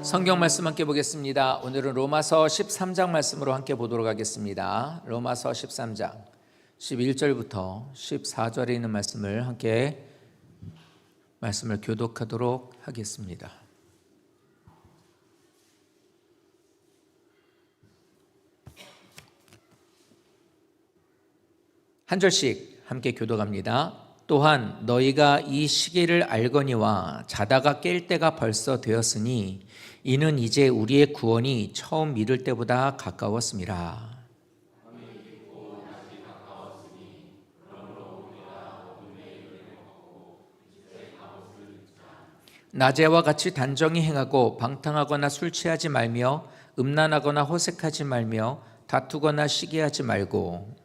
성경 말씀 함께 보겠습니다. 오늘은 로마서 13장 말씀으로 함께 보도록 하겠습니다. 로마서 13장 11절부터 14절에 있는 말씀을 함께 말씀을 교독하도록 하겠습니다. 한 절씩 함께 교독합니다. 또한 너희가 이 시기를 알거니와 자다가 깰 때가 벌써 되었으니 이는 이제 우리의 구원이 처음 믿을 때보다 가까웠음이라. 낮에와 같이 단정히 행하고 방탕하거나 술 취하지 말며 음란하거나 호색하지 말며 다투거나 시기하지 말고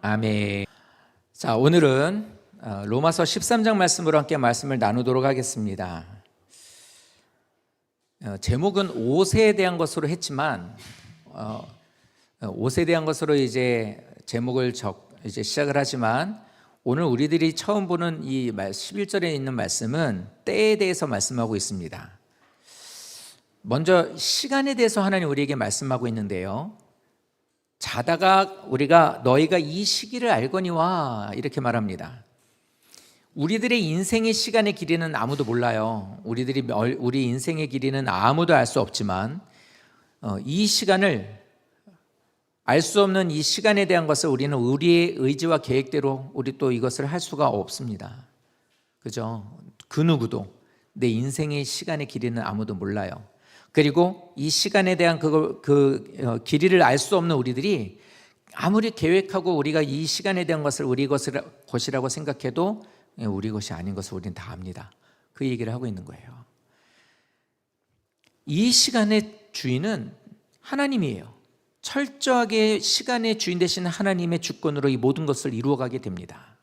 아멘. 자, 오늘은 로마서 13장 말씀으로 함께 말씀을 나누도록 하겠습니다. 제목은 옷에 대한 것으로 했지만 옷에 대한 것으로 이제 제목을 이제 시작을 하지만 오늘 우리들이 처음 보는 이 11절에 있는 말씀은 때에 대해서 말씀하고 있습니다. 먼저 시간에 대해서 하나님 우리에게 말씀하고 있는데요. 자다가 우리가 너희가 이 시기를 알거니와 이렇게 말합니다. 우리들의 인생의 시간의 길이는 아무도 몰라요. 우리 인생의 길이는 아무도 알 수 없지만 이 시간을 알 수 없는 이 시간에 대한 것을 우리는 우리의 의지와 계획대로 우리 또 이것을 할 수가 없습니다. 그죠? 그 누구도 내 인생의 시간의 길이는 아무도 몰라요. 그리고 이 시간에 대한 길이를 알 수 없는 우리들이 아무리 계획하고 우리가 이 시간에 대한 것을 우리 것이라고 생각해도 우리 것이 아닌 것을 우리는 다 압니다. 그 얘기를 하고 있는 거예요. 이 시간의 주인은 하나님이에요. 철저하게 시간의 주인 되시는 하나님의 주권으로 이 모든 것을 이루어가게 됩니다.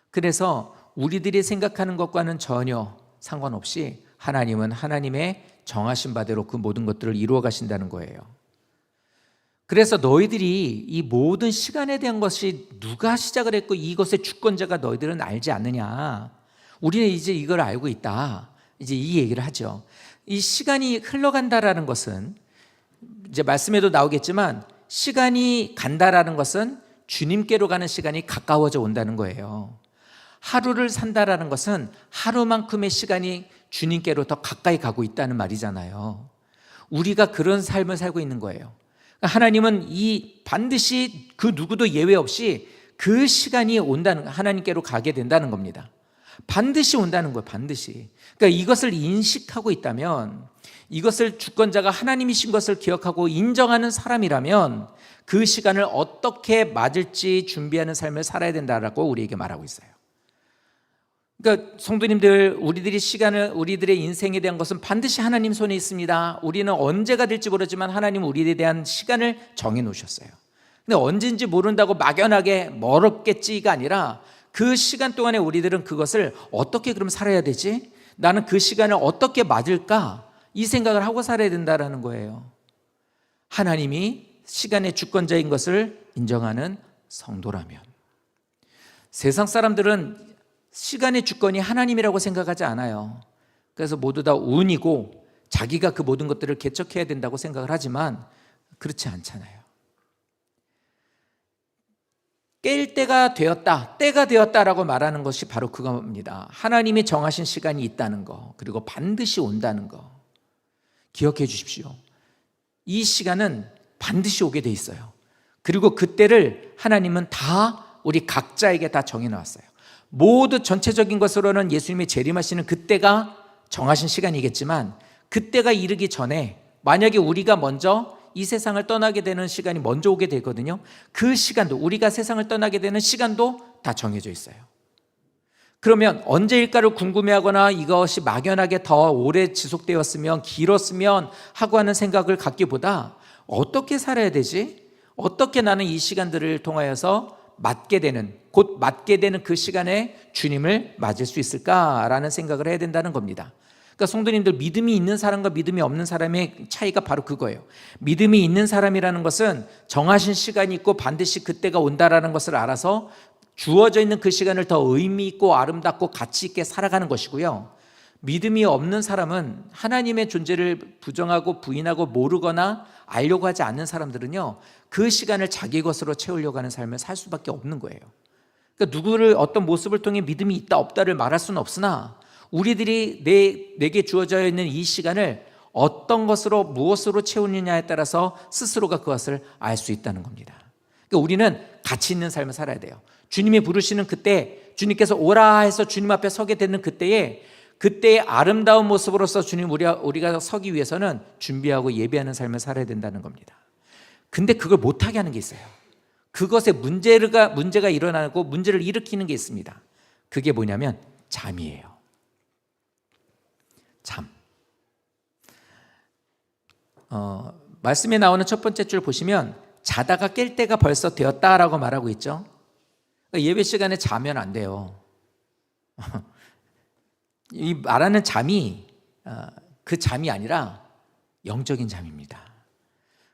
그래서 우리들이 생각하는 것과는 전혀 상관없이 하나님은 하나님의 정하신 바대로 그 모든 것들을 이루어 가신다는 거예요. 그래서 너희들이 이 모든 시간에 대한 것이 누가 시작을 했고 이것의 주권자가 너희들은 알지 않느냐. 우리는 이제 이걸 알고 있다. 이제 이 얘기를 하죠. 이 시간이 흘러간다라는 것은 이제 말씀에도 나오겠지만 시간이 간다라는 것은 주님께로 가는 시간이 가까워져 온다는 거예요. 하루를 산다라는 것은 하루만큼의 시간이 주님께로 더 가까이 가고 있다는 말이잖아요. 우리가 그런 삶을 살고 있는 거예요. 하나님은 반드시 그 누구도 예외 없이 그 시간이 하나님께로 가게 된다는 겁니다. 반드시 온다는 거예요. 반드시. 그러니까 이것을 인식하고 있다면, 이것을 주권자가 하나님이신 것을 기억하고 인정하는 사람이라면 그 시간을 어떻게 맞을지 준비하는 삶을 살아야 된다라고 우리에게 말하고 있어요. 그러니까 성도님들, 우리들의 인생에 대한 것은 반드시 하나님 손에 있습니다. 우리는 언제가 될지 모르지만 하나님은 우리에 대한 시간을 정해 놓으셨어요. 근데 언제인지 모른다고 막연하게 멀었겠지가 아니라 그 시간 동안에 우리들은 그것을 어떻게 그럼 살아야 되지? 나는 그 시간을 어떻게 맞을까? 이 생각을 하고 살아야 된다는 거예요. 하나님이 시간의 주권자인 것을 인정하는 성도라면. 세상 사람들은 시간의 주권이 하나님이라고 생각하지 않아요. 그래서 모두 다 운이고 자기가 그 모든 것들을 개척해야 된다고 생각을 하지만 그렇지 않잖아요. 깰 때가 되었다라고 말하는 것이 바로 그겁니다. 하나님이 정하신 시간이 있다는 거, 그리고 반드시 온다는 거 기억해 주십시오. 이 시간은 반드시 오게 돼 있어요. 그리고 그때를 하나님은 다 우리 각자에게 다 정해놨어요. 모두 전체적인 것으로는 예수님이 재림하시는 그때가 정하신 시간이겠지만 그때가 이르기 전에 만약에 우리가 먼저 이 세상을 떠나게 되는 시간이 먼저 오게 되거든요. 그 시간도, 우리가 세상을 떠나게 되는 시간도 다 정해져 있어요. 그러면 언제일까를 궁금해하거나 이것이 막연하게 더 오래 지속되었으면 길었으면 하고 하는 생각을 갖기보다 어떻게 살아야 되지? 어떻게 나는 이 시간들을 통하여서 곧 맞게 되는 그 시간에 주님을 맞을 수 있을까라는 생각을 해야 된다는 겁니다. 그러니까 성도님들, 믿음이 있는 사람과 믿음이 없는 사람의 차이가 바로 그거예요. 믿음이 있는 사람이라는 것은 정하신 시간이 있고 반드시 그때가 온다라는 것을 알아서 주어져 있는 그 시간을 더 의미 있고 아름답고 가치 있게 살아가는 것이고요. 믿음이 없는 사람은 하나님의 존재를 부정하고 부인하고 모르거나 알려고 하지 않는 사람들은요, 그 시간을 자기 것으로 채우려고 하는 삶을 살 수밖에 없는 거예요. 그러니까 누구를 어떤 모습을 통해 믿음이 있다 없다를 말할 수는 없으나 우리들이 내게 주어져 있는 이 시간을 어떤 것으로 무엇으로 채우느냐에 따라서 스스로가 그것을 알 수 있다는 겁니다. 그러니까 우리는 가치 있는 삶을 살아야 돼요. 주님이 부르시는 그때, 주님께서 오라 해서 주님 앞에 서게 되는 그때의 아름다운 모습으로서 주님 우리가 서기 위해서는 준비하고 예배하는 삶을 살아야 된다는 겁니다. 근데 그걸 못하게 하는 게 있어요. 그것에 문제가 일어나고 문제를 일으키는 게 있습니다. 그게 뭐냐면 잠이에요. 잠. 말씀에 나오는 첫 번째 줄 보시면 자다가 깰 때가 벌써 되었다라고 말하고 있죠. 예배 시간에 자면 안 돼요. 이 말하는 잠이 그 잠이 아니라 영적인 잠입니다.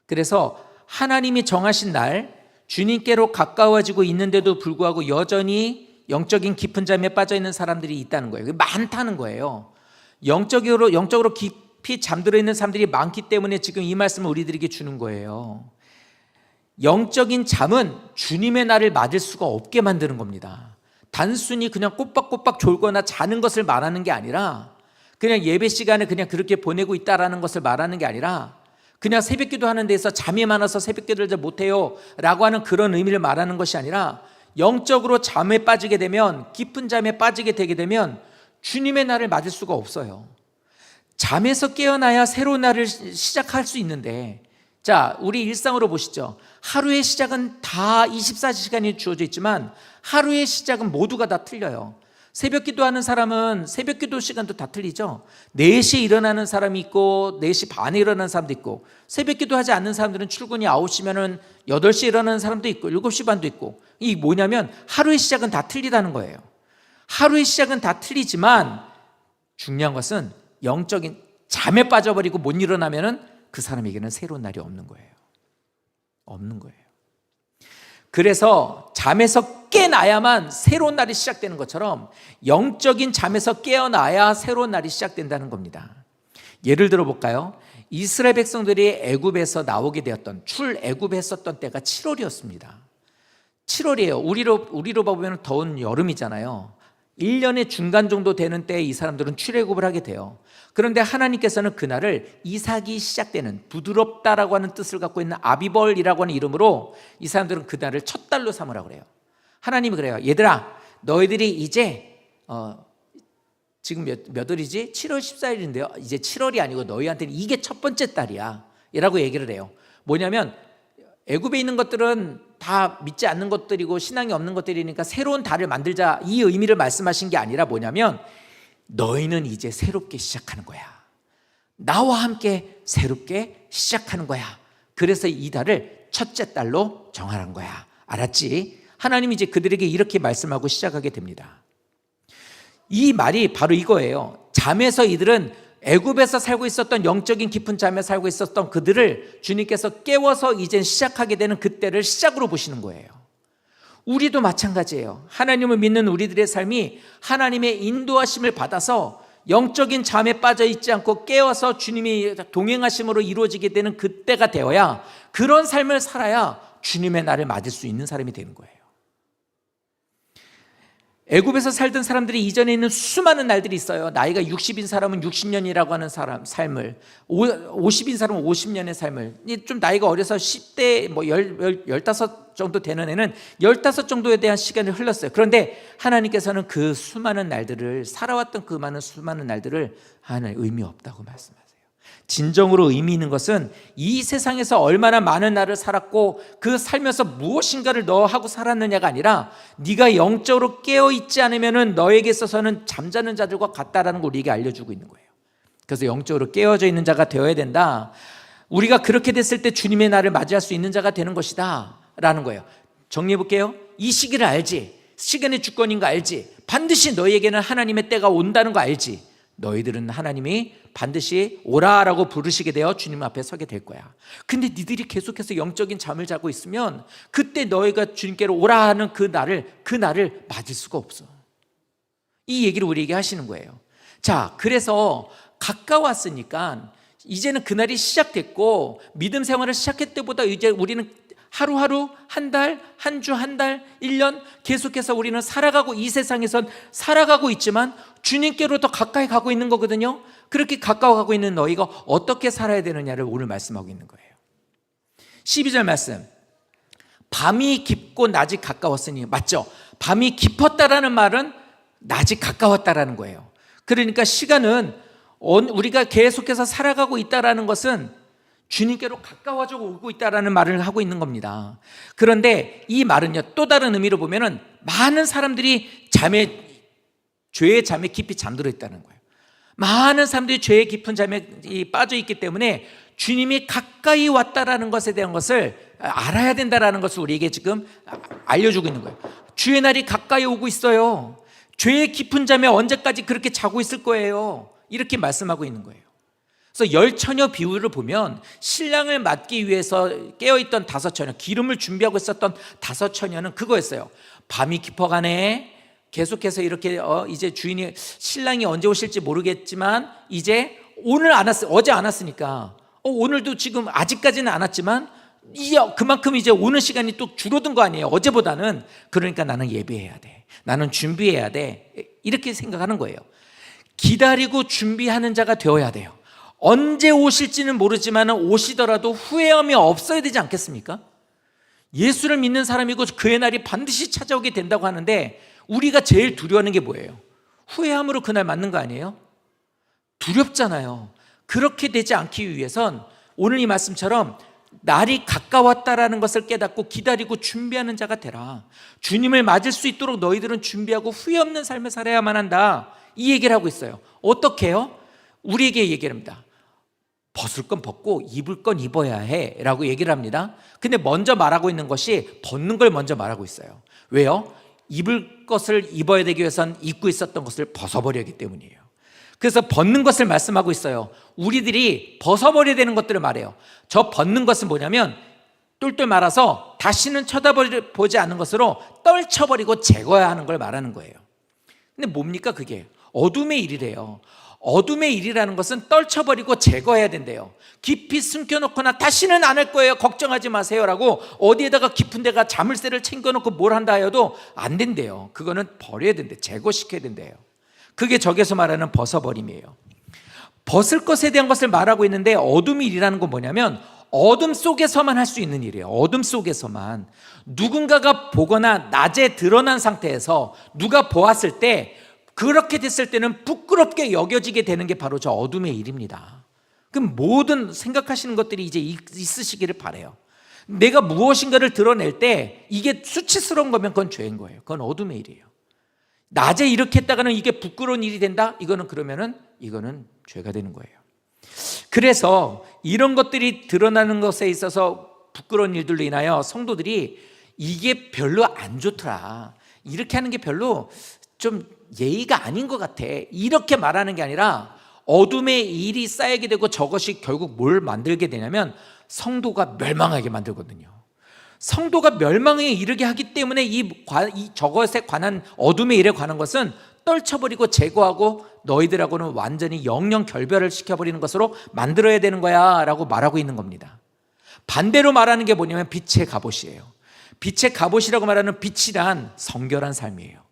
그래서 하나님이 정하신 날 주님께로 가까워지고 있는데도 불구하고 여전히 영적인 깊은 잠에 빠져 있는 사람들이 있다는 거예요. 많다는 거예요. 영적으로 깊이 잠들어 있는 사람들이 많기 때문에 지금 이 말씀을 우리들에게 주는 거예요. 영적인 잠은 주님의 날을 맞을 수가 없게 만드는 겁니다. 단순히 그냥 꼬박꼬박 졸거나 자는 것을 말하는 게 아니라, 그냥 예배 시간에 그냥 그렇게 보내고 있다라는 것을 말하는 게 아니라, 그냥 새벽기도 하는 데서 잠이 많아서 새벽기도를 잘 못해요 라고 하는 그런 의미를 말하는 것이 아니라, 영적으로 잠에 빠지게 되면, 깊은 잠에 빠지게 되게 되면 주님의 날을 맞을 수가 없어요. 잠에서 깨어나야 새로운 날을 시작할 수 있는데, 자, 우리 일상으로 보시죠. 하루의 시작은 다 24시간이 주어져 있지만 하루의 시작은 모두가 다 틀려요. 새벽 기도하는 사람은 새벽 기도 시간도 다 틀리죠. 4시에 일어나는 사람이 있고 4시 반에 일어나는 사람도 있고, 새벽 기도하지 않는 사람들은 출근이 9시면은 8시에 일어나는 사람도 있고 7시 반도 있고. 이게 뭐냐면 하루의 시작은 다 틀리다는 거예요. 하루의 시작은 다 틀리지만 중요한 것은 영적인 잠에 빠져버리고 못 일어나면은 그 사람에게는 새로운 날이 없는 거예요. 없는 거예요. 그래서 잠에서 깨나야만 새로운 날이 시작되는 것처럼 영적인 잠에서 깨어나야 새로운 날이 시작된다는 겁니다. 예를 들어 볼까요? 이스라엘 백성들이 애굽에서 나오게 되었던, 출애굽했었던 때가 7월이었습니다. 7월이에요. 우리로 보면 더운 여름이잖아요. 1년의 중간 정도 되는 때에 이 사람들은 출애굽을 하게 돼요. 그런데 하나님께서는 그날을 이삭이 시작되는, 부드럽다라고 하는 뜻을 갖고 있는 아비벌이라고 하는 이름으로 이 사람들은 그날을 첫 달로 삼으라고 그래요. 하나님이 그래요. 얘들아, 너희들이 이제 지금 몇 월이지? 7월 14일인데요. 이제 7월이 아니고 너희한테는 이게 첫 번째 달이야 라고 얘기를 해요. 뭐냐면 애굽에 있는 것들은 다 믿지 않는 것들이고 신앙이 없는 것들이니까 새로운 달을 만들자, 이 의미를 말씀하신 게 아니라 뭐냐면 너희는 이제 새롭게 시작하는 거야. 나와 함께 새롭게 시작하는 거야. 그래서 이 달을 첫째 달로 정하는 거야. 알았지? 하나님이 이제 그들에게 이렇게 말씀하고 시작하게 됩니다. 이 말이 바로 이거예요. 잠에서 이들은 애굽에서 살고 있었던 영적인 깊은 잠에 살고 있었던 그들을 주님께서 깨워서 이제 시작하게 되는 그때를 시작으로 보시는 거예요. 우리도 마찬가지예요. 하나님을 믿는 우리들의 삶이 하나님의 인도하심을 받아서 영적인 잠에 빠져 있지 않고 깨워서 주님이 동행하심으로 이루어지게 되는 그때가 되어야, 그런 삶을 살아야 주님의 날을 맞을 수 있는 사람이 되는 거예요. 애굽에서 살던 사람들이 이전에 있는 수많은 날들이 있어요. 나이가 60인 사람은 60년이라고 하는 삶을, 50인 사람은 50년의 삶을, 좀 나이가 어려서 10대 15 정도 되는 애는 15 정도에 대한 시간을 흘렀어요. 그런데 하나님께서는 그 수많은 날들을, 살아왔던 그 수많은 날들을 하나님 의미 없다고 말씀하세요. 진정으로 의미 있는 것은 이 세상에서 얼마나 많은 날을 살았고 그 살면서 무엇인가를 너 하고 살았느냐가 아니라, 네가 영적으로 깨어있지 않으면 너에게 있어서는 잠자는 자들과 같다라는 걸 우리에게 알려주고 있는 거예요. 그래서 영적으로 깨어져 있는 자가 되어야 된다. 우리가 그렇게 됐을 때 주님의 날을 맞이할 수 있는 자가 되는 것이다 라는 거예요. 정리해 볼게요. 이 시기를 알지? 시간의 주권인 거 알지? 반드시 너희에게는 하나님의 때가 온다는 거 알지? 너희들은 하나님이 반드시 오라라고 부르시게 되어 주님 앞에 서게 될 거야. 근데 니들이 계속해서 영적인 잠을 자고 있으면 그때 너희가 주님께로 오라 하는 그 날을 맞을 수가 없어. 이 얘기를 우리에게 하시는 거예요. 자, 그래서 가까웠으니까 이제는 그날이 시작됐고 믿음 생활을 시작할 때보다 이제 우리는 하루하루, 한 달, 한 주, 한 달, 1년 계속해서 우리는 살아가고 이 세상에선 살아가고 있지만 주님께로 더 가까이 가고 있는 거거든요. 그렇게 가까워가고 있는 너희가 어떻게 살아야 되느냐를 오늘 말씀하고 있는 거예요. 12절 말씀, 밤이 깊고 낮이 가까웠으니, 맞죠? 밤이 깊었다라는 말은 낮이 가까웠다라는 거예요. 그러니까 시간은 우리가 계속해서 살아가고 있다라는 것은 주님께로 가까워져 오고 있다라는 말을 하고 있는 겁니다. 그런데 이 말은요, 또 다른 의미로 보면은 많은 사람들이 죄의 잠에 깊이 잠들어 있다는 거예요. 많은 사람들이 죄의 깊은 잠에 빠져 있기 때문에 주님이 가까이 왔다라는 것에 대한 것을 알아야 된다라는 것을 우리에게 지금 알려주고 있는 거예요. 주의 날이 가까이 오고 있어요. 죄의 깊은 잠에 언제까지 그렇게 자고 있을 거예요. 이렇게 말씀하고 있는 거예요. 그래서 열 처녀 비유를 보면 신랑을 맞기 위해서 깨어있던 5처녀, 기름을 준비하고 있었던 5처녀는 그거였어요. 밤이 깊어가네. 계속해서 이렇게 이제 주인이, 신랑이 언제 오실지 모르겠지만 이제 오늘 안 왔어, 어제 안 왔으니까 오늘도 지금 아직까지는 안 왔지만 그만큼 이제 오는 시간이 또 줄어든 거 아니에요, 어제보다는. 그러니까 나는 예배해야 돼, 나는 준비해야 돼, 이렇게 생각하는 거예요. 기다리고 준비하는 자가 되어야 돼요. 언제 오실지는 모르지만 오시더라도 후회함이 없어야 되지 않겠습니까? 예수를 믿는 사람이고 그의 날이 반드시 찾아오게 된다고 하는데 우리가 제일 두려워하는 게 뭐예요? 후회함으로 그날 맞는 거 아니에요? 두렵잖아요. 그렇게 되지 않기 위해선 오늘 이 말씀처럼 날이 가까웠다라는 것을 깨닫고 기다리고 준비하는 자가 되라. 주님을 맞을 수 있도록 너희들은 준비하고 후회 없는 삶을 살아야만 한다, 이 얘기를 하고 있어요. 어떻게 해요? 우리에게 얘기를 합니다. 벗을 건 벗고 입을 건 입어야 해 라고 얘기를 합니다. 근데 먼저 말하고 있는 것이 벗는 걸 먼저 말하고 있어요. 왜요? 입을 것을 입어야 되기 위해선 입고 있었던 것을 벗어버려야 하기 때문이에요. 그래서 벗는 것을 말씀하고 있어요. 우리들이 벗어버려야 되는 것들을 말해요. 저 벗는 것은 뭐냐면 똘똘 말아서 다시는 쳐다보지 않는 것으로 떨쳐버리고 제거해야 하는 걸 말하는 거예요. 근데 뭡니까 그게? 어둠의 일이래요. 어둠의 일이라는 것은 떨쳐버리고 제거해야 된대요. 깊이 숨겨놓거나 다시는 안 할 거예요, 걱정하지 마세요라고 어디에다가 깊은 데가 자물쇠를 챙겨놓고 뭘 한다 해도 안 된대요. 그거는 버려야 된대, 제거시켜야 된대요. 그게 저기서 말하는 벗어버림이에요. 벗을 것에 대한 것을 말하고 있는데 어둠의 일이라는 건 뭐냐면 어둠 속에서만 할 수 있는 일이에요. 어둠 속에서만. 누군가가 보거나 낮에 드러난 상태에서 누가 보았을 때, 그렇게 됐을 때는 부끄럽게 여겨지게 되는 게 바로 저 어둠의 일입니다. 그럼 모든 생각하시는 것들이 이제 있으시기를 바라요. 내가 무엇인가를 드러낼 때 이게 수치스러운 거면 그건 죄인 거예요. 그건 어둠의 일이에요. 낮에 이렇게 했다가는 이게 부끄러운 일이 된다? 이거는 죄가 되는 거예요. 그래서 이런 것들이 드러나는 것에 있어서 부끄러운 일들로 인하여 성도들이 이게 별로 안 좋더라, 이렇게 하는 게 별로 좀 예의가 아닌 것 같아, 이렇게 말하는 게 아니라 어둠의 일이 쌓이게 되고 저것이 결국 뭘 만들게 되냐면 성도가 멸망하게 만들거든요. 성도가 멸망에 이르게 하기 때문에 저것에 관한 어둠의 일에 관한 것은 떨쳐버리고 제거하고 너희들하고는 완전히 영영 결별을 시켜버리는 것으로 만들어야 되는 거야 라고 말하고 있는 겁니다. 반대로 말하는 게 뭐냐면 빛의 갑옷이에요. 빛의 갑옷이라고 말하는 빛이란 성결한 삶이에요.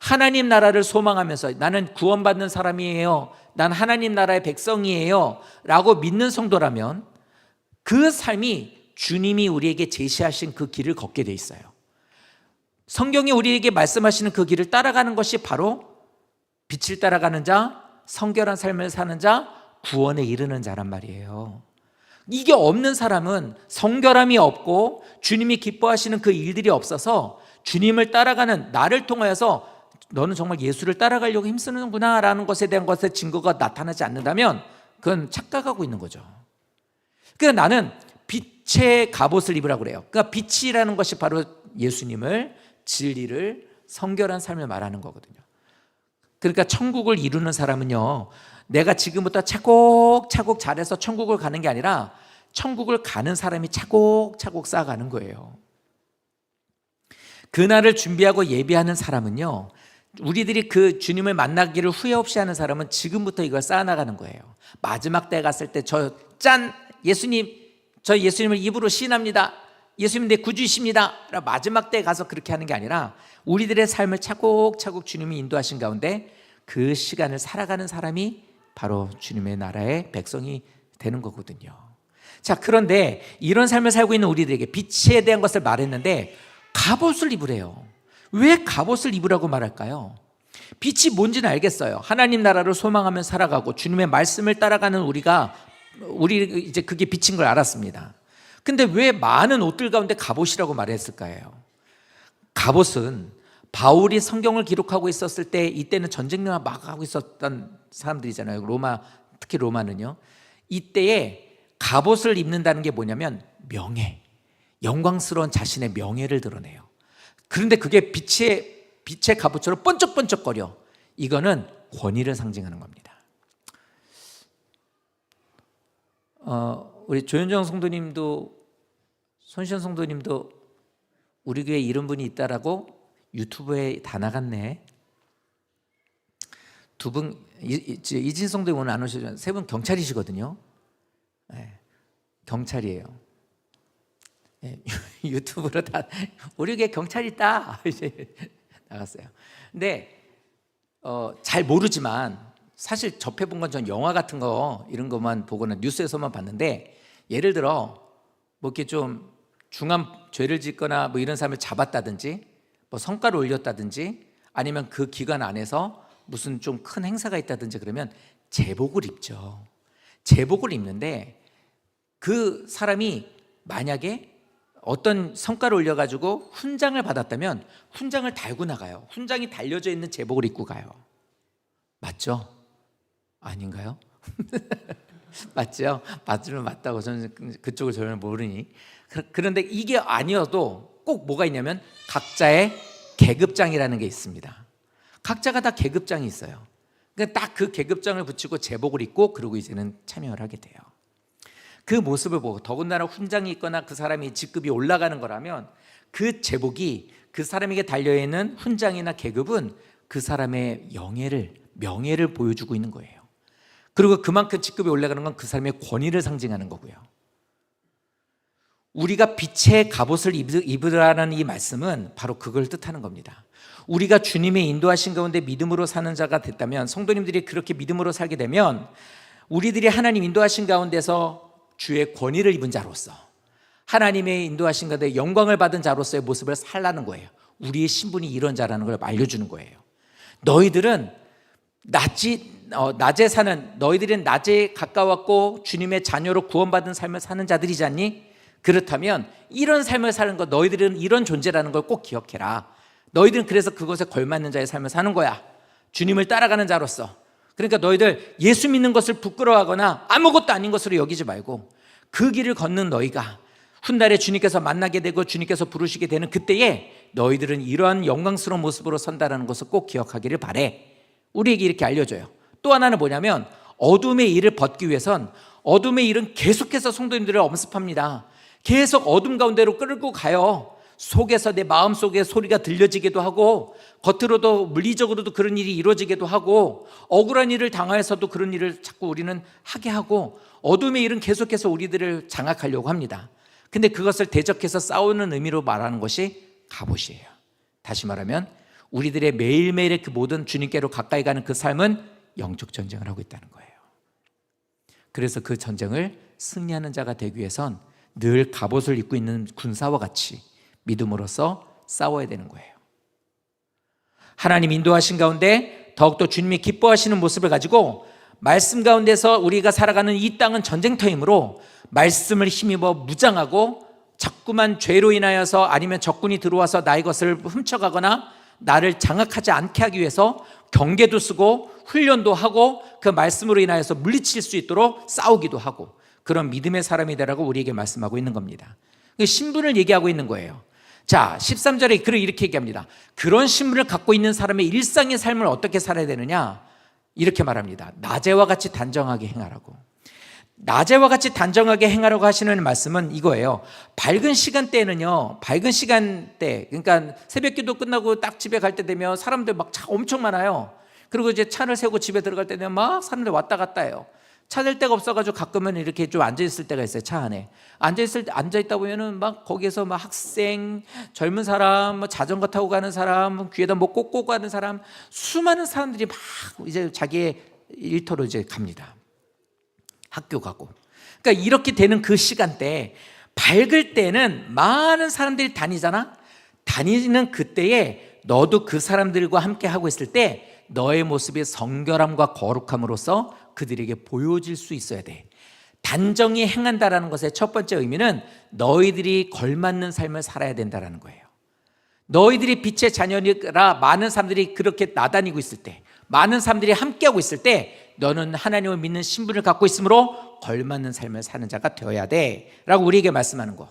하나님 나라를 소망하면서 나는 구원받는 사람이에요, 난 하나님 나라의 백성이에요 라고 믿는 성도라면 그 삶이 주님이 우리에게 제시하신 그 길을 걷게 돼 있어요. 성경이 우리에게 말씀하시는 그 길을 따라가는 것이 바로 빛을 따라가는 자, 성결한 삶을 사는 자, 구원에 이르는 자란 말이에요. 이게 없는 사람은 성결함이 없고 주님이 기뻐하시는 그 일들이 없어서 주님을 따라가는 나를 통하여서 너는 정말 예수를 따라가려고 힘쓰는구나 라는 것에 대한 것의 증거가 나타나지 않는다면 그건 착각하고 있는 거죠. 그러니까 나는 빛의 갑옷을 입으라고 그래요. 그러니까 빛이라는 것이 바로 예수님을, 진리를, 성결한 삶을 말하는 거거든요. 그러니까 천국을 이루는 사람은요, 내가 지금부터 차곡차곡 잘해서 천국을 가는 게 아니라 천국을 가는 사람이 차곡차곡 쌓아가는 거예요. 그날을 준비하고 예비하는 사람은요, 우리들이 그 주님을 만나기를 후회 없이 하는 사람은 지금부터 이걸 쌓아나가는 거예요. 마지막 때 갔을 때 예수님, 저 예수님을 입으로 시인합니다. 예수님 내 구주이십니다. 마지막 때 가서 그렇게 하는 게 아니라 우리들의 삶을 차곡차곡 주님이 인도하신 가운데 그 시간을 살아가는 사람이 바로 주님의 나라의 백성이 되는 거거든요. 자, 그런데 이런 삶을 살고 있는 우리들에게 빛에 대한 것을 말했는데 갑옷을 입으래요. 왜 갑옷을 입으라고 말할까요? 빛이 뭔지는 알겠어요. 하나님 나라를 소망하며 살아가고 주님의 말씀을 따라가는 우리 이제 그게 빛인 걸 알았습니다. 근데 왜 많은 옷들 가운데 갑옷이라고 말했을까요? 갑옷은 바울이 성경을 기록하고 있었을 때, 이때는 전쟁을 막 하고 있었던 사람들이잖아요. 특히 로마는요. 이때에 갑옷을 입는다는 게 뭐냐면 명예, 영광스러운 자신의 명예를 드러내요. 그런데 그게 빛의 갑옷처럼 번쩍번쩍거려. 이거는 권위를 상징하는 겁니다. 우리 조현정 성도님도, 손시현 성도님도 우리 교회에 이런 분이 있다라고 유튜브에 다 나갔네. 두 분, 이진 성도님 오늘 안 오시죠? 세 분 경찰이시거든요. 네, 경찰이에요. 네, 유튜브로 다 우리 교회 경찰 있다 이제 나갔어요. 근데 잘 모르지만 사실 접해본 건 전 영화 같은 거 이런 것만 보거나 뉴스에서만 봤는데, 예를 들어 뭐 이렇게 좀 중한 죄를 짓거나 뭐 이런 사람을 잡았다든지 뭐 성과를 올렸다든지 아니면 그 기간 안에서 무슨 좀 큰 행사가 있다든지 그러면 제복을 입죠. 제복을 입는데 그 사람이 만약에 어떤 성과를 올려가지고 훈장을 받았다면 훈장을 달고 나가요. 훈장이 달려져 있는 제복을 입고 가요. 맞죠? 아닌가요? 맞죠? 맞으면 맞다고. 저는 그쪽을 전혀 모르니. 그런데 이게 아니어도 꼭 뭐가 있냐면 각자의 계급장이라는 게 있습니다. 각자가 다 계급장이 있어요. 그러니까 딱 그 계급장을 붙이고 제복을 입고 그러고 이제는 참여를 하게 돼요. 그 모습을 보고, 더군다나 훈장이 있거나 그 사람이 직급이 올라가는 거라면 그 제복이, 그 사람에게 달려있는 훈장이나 계급은 그 사람의 명예를 보여주고 있는 거예요. 그리고 그만큼 직급이 올라가는 건 그 사람의 권위를 상징하는 거고요. 우리가 빛의 갑옷을 입으라는 이 말씀은 바로 그걸 뜻하는 겁니다. 우리가 주님의 인도하신 가운데 믿음으로 사는 자가 됐다면, 성도님들이 그렇게 믿음으로 살게 되면 우리들이 하나님 인도하신 가운데서 주의 권위를 입은 자로서, 하나님의 인도하신 가운데 영광을 받은 자로서의 모습을 살라는 거예요. 우리의 신분이 이런 자라는 걸 알려주는 거예요. 너희들은 낮에 사는, 너희들은 낮에 가까웠고 주님의 자녀로 구원받은 삶을 사는 자들이지 않니? 그렇다면 이런 삶을 사는 것, 너희들은 이런 존재라는 걸 꼭 기억해라. 너희들은 그래서 그것에 걸맞는 자의 삶을 사는 거야. 주님을 따라가는 자로서. 그러니까 너희들 예수 믿는 것을 부끄러워하거나 아무것도 아닌 것으로 여기지 말고 그 길을 걷는 너희가 훗날에 주님께서 만나게 되고 주님께서 부르시게 되는 그때에 너희들은 이러한 영광스러운 모습으로 선다라는 것을 꼭 기억하기를 바래. 우리에게 이렇게 알려줘요. 또 하나는 뭐냐면, 어둠의 일을 벗기 위해선 어둠의 일은 계속해서 성도님들을 엄습합니다. 계속 어둠 가운데로 끌고 가요. 속에서 내 마음속에 소리가 들려지기도 하고, 겉으로도 물리적으로도 그런 일이 이루어지기도 하고, 억울한 일을 당하여서도 그런 일을 자꾸 우리는 하게 하고, 어둠의 일은 계속해서 우리들을 장악하려고 합니다. 근데 그것을 대적해서 싸우는 의미로 말하는 것이 갑옷이에요. 다시 말하면 우리들의 매일매일의 그 모든 주님께로 가까이 가는 그 삶은 영적 전쟁을 하고 있다는 거예요. 그래서 그 전쟁을 승리하는 자가 되기 위해선 늘 갑옷을 입고 있는 군사와 같이 믿음으로써 싸워야 되는 거예요. 하나님 인도하신 가운데 더욱더 주님이 기뻐하시는 모습을 가지고 말씀 가운데서 우리가 살아가는 이 땅은 전쟁터이므로 말씀을 힘입어 무장하고, 자꾸만 죄로 인하여서 아니면 적군이 들어와서 나의 것을 훔쳐가거나 나를 장악하지 않게 하기 위해서 경계도 쓰고 훈련도 하고 그 말씀으로 인하여서 물리칠 수 있도록 싸우기도 하고, 그런 믿음의 사람이 되라고 우리에게 말씀하고 있는 겁니다. 신분을 얘기하고 있는 거예요. 자, 13절에 이렇게 얘기합니다. 그런 신분을 갖고 있는 사람의 일상의 삶을 어떻게 살아야 되느냐? 이렇게 말합니다. 낮에와 같이 단정하게 행하라고. 낮에와 같이 단정하게 행하라고 하시는 말씀은 이거예요. 밝은 시간대에는요, 밝은 시간대, 그러니까 새벽기도 끝나고 딱 집에 갈 때 되면 사람들 막 차 엄청 많아요. 그리고 이제 차를 세우고 집에 들어갈 때 되면 막 사람들 왔다 갔다 해요. 찾을 데가 없어가지고 가끔은 이렇게 좀 앉아있을 때가 있어요. 차 안에 앉아있다 보면은 막 거기에서 막 학생, 젊은 사람, 뭐 자전거 타고 가는 사람, 귀에다 뭐 꽂고 가는 사람, 수많은 사람들이 막 이제 자기의 일터로 이제 갑니다. 학교 가고. 그러니까 이렇게 되는 그 시간대에, 밝을 때는 많은 사람들이 다니잖아. 다니는 그때에 너도 그 사람들과 함께 하고 있을 때 너의 모습이 성결함과 거룩함으로써 그들에게 보여질 수 있어야 돼. 단정히 행한다라는 것의 첫 번째 의미는 너희들이 걸맞는 삶을 살아야 된다는 거예요. 너희들이 빛의 자녀라 많은 사람들이 그렇게 나다니고 있을 때, 많은 사람들이 함께하고 있을 때 너는 하나님을 믿는 신분을 갖고 있으므로 걸맞는 삶을 사는 자가 되어야 돼 라고 우리에게 말씀하는 거.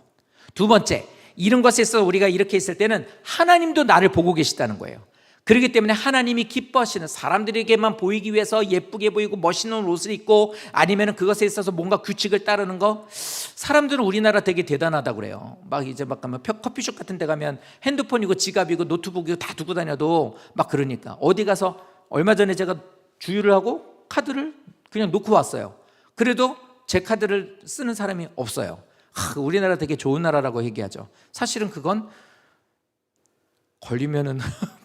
두 번째, 이런 것에 있어서 우리가 이렇게 있을 때는 하나님도 나를 보고 계시다는 거예요. 그렇기 때문에 하나님이 기뻐하시는, 사람들에게만 보이기 위해서 예쁘게 보이고 멋있는 옷을 입고 아니면 그것에 있어서 뭔가 규칙을 따르는 거, 사람들은 우리나라 되게 대단하다고 그래요. 막 이제 막 가면 커피숍 같은 데 가면 핸드폰이고 지갑이고 노트북이고 다 두고 다녀도 막 그러니까. 어디 가서 얼마 전에 제가 주유를 하고 카드를 그냥 놓고 왔어요. 그래도 제 카드를 쓰는 사람이 없어요. 우리나라 되게 좋은 나라라고 얘기하죠. 사실은 그건 걸리면은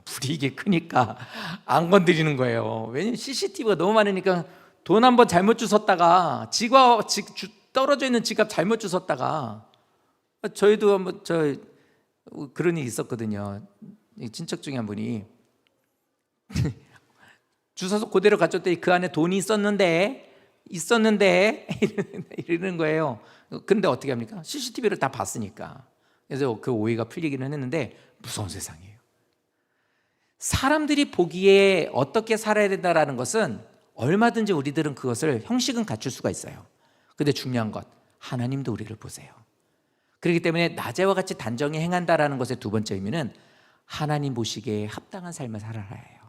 불이익이 크니까 안 건드리는 거예요. 왜냐면 CCTV가 너무 많으니까 돈 한번 잘못 주웠다가 떨어져 있는 지갑 잘못 주웠다가, 저희도 한번 그런 일이 있었거든요. 친척 중에 한 분이 주워서 그대로 가져왔더니 그 안에 돈이 있었는데 이러는 거예요. 근데 어떻게 합니까? CCTV를 다 봤으니까. 그래서 그 오해가 풀리기는 했는데 무서운 세상이에요. 사람들이 보기에 어떻게 살아야 된다는 것은 얼마든지 우리들은 그것을 형식은 갖출 수가 있어요. 근데 중요한 것, 하나님도 우리를 보세요. 그렇기 때문에 낮에와 같이 단정히 행한다라는 것의 두 번째 의미는 하나님 보시기에 합당한 삶을 살아야 해요.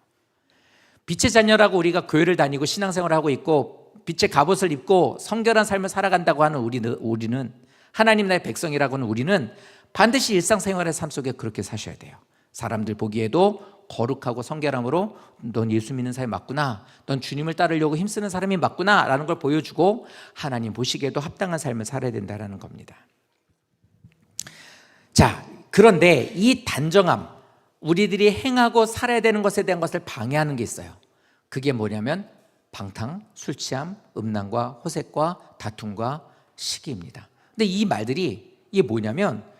빛의 자녀라고 우리가 교회를 다니고 신앙생활을 하고 있고 빛의 갑옷을 입고 성결한 삶을 살아간다고 하는 우리는, 하나님 나라의 백성이라고는 우리는 반드시 일상생활의 삶 속에 그렇게 사셔야 돼요. 사람들 보기에도 거룩하고 성결함으로 넌 예수 믿는 사람이 맞구나, 넌 주님을 따르려고 힘쓰는 사람이 맞구나 라는 걸 보여주고 하나님 보시기에도 합당한 삶을 살아야 된다는 겁니다. 자, 그런데 이 단정함, 우리들이 행하고 살아야 되는 것에 대한 것을 방해하는 게 있어요. 그게 뭐냐면 방탕, 술 취함, 음란과 호색과 다툼과 시기입니다. 근데 이 말들이 이게 뭐냐면,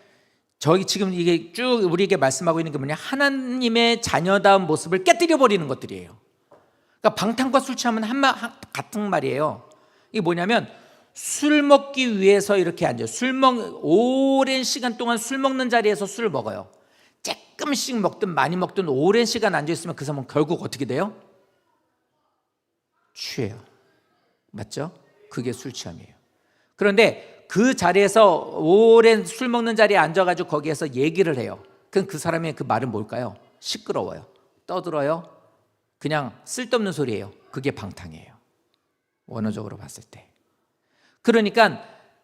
저희 지금 이게 쭉 우리에게 말씀하고 있는 게 뭐냐, 하나님의 자녀다운 모습을 깨뜨려 버리는 것들이에요. 그러니까 방탕과 술 취함은 같은 말이에요. 이게 뭐냐면 술 먹기 위해서 이렇게 앉아요. 오랜 시간 동안 술 먹는 자리에서 술을 먹어요. 조금씩 먹든 많이 먹든 오랜 시간 앉아있으면 그 사람은 결국 어떻게 돼요? 취해요. 맞죠? 그게 술 취함이에요. 그런데 그 자리에서 오랜 술 먹는 자리에 앉아가지고 거기에서 얘기를 해요. 그럼 그 사람의 그 말은 뭘까요? 시끄러워요, 떠들어요, 그냥 쓸데없는 소리예요. 그게 방탕이에요, 원어적으로 봤을 때. 그러니까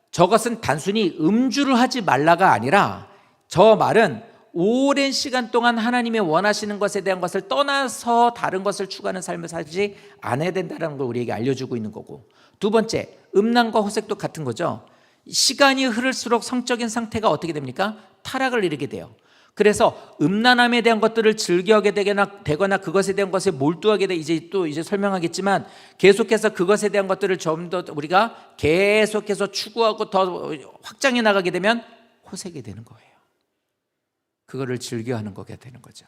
저것은 단순히 음주를 하지 말라가 아니라, 저 말은 오랜 시간 동안 하나님의 원하시는 것에 대한 것을 떠나서 다른 것을 추구하는 삶을 살지 않아야 된다는 걸 우리에게 알려주고 있는 거고, 두 번째, 음란과 호색도 같은 거죠. 시간이 흐를수록 성적인 상태가 어떻게 됩니까? 타락을 이루게 돼요. 그래서 음란함에 대한 것들을 즐겨하게 되거나 그것에 대한 것에 몰두하게 돼, 이제 설명하겠지만 계속해서 그것에 대한 것들을 좀 더 우리가 계속해서 추구하고 더 확장해 나가게 되면 호색이 되는 거예요. 그거를 즐겨하는 거게 되는 거죠.